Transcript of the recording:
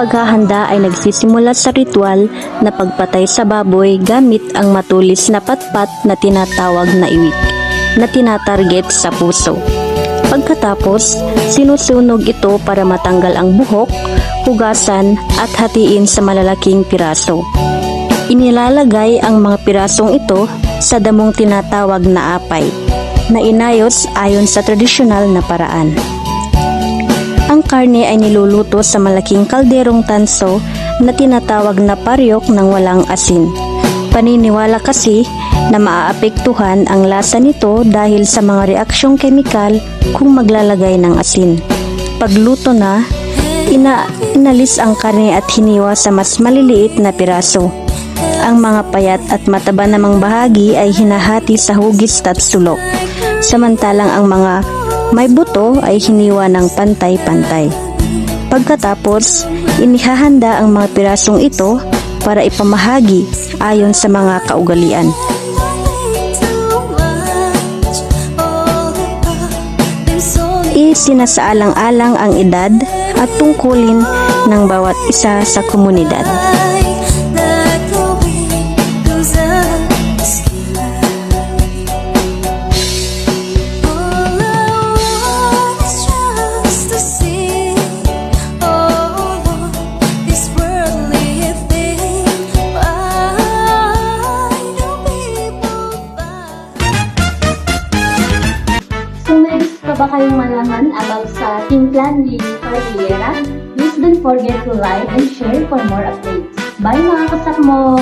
paghahanda ay nagsisimula sa ritual na pagpatay sa baboy gamit ang matulis na patpat na tinatawag na iwik na tinatarget sa puso. Pagkatapos, sinusunog ito para matanggal ang buhok, hugasan at hatiin sa malalaking piraso. Inilalagay ang mga pirasong ito sa damong tinatawag na apay na inayos ayon sa tradisyonal na paraan. Ang karne ay niluluto sa malaking kalderong tanso na tinatawag na paryok ng walang asin. Paniniwala kasi na maaapektuhan ang lasa nito dahil sa mga reaksyong kemikal kung maglalagay ng asin. Pagluto na, inalis ang karne at hiniwa sa mas maliliit na piraso. Ang mga payat at mataba namang bahagi ay hinahati sa hugis at sulok, samantalang ang mga may buto ay hiniwa ng pantay-pantay. Pagkatapos, inihahanda ang mga pirasong ito para ipamahagi ayon sa mga kaugalian. Isinasaalang-alang ang edad at tungkulin ng bawat isa sa komunidad. Ba kayong malaman about sa Timplan ni Cordillera? Please don't forget to like and share for more updates. Bye mga kasakmo!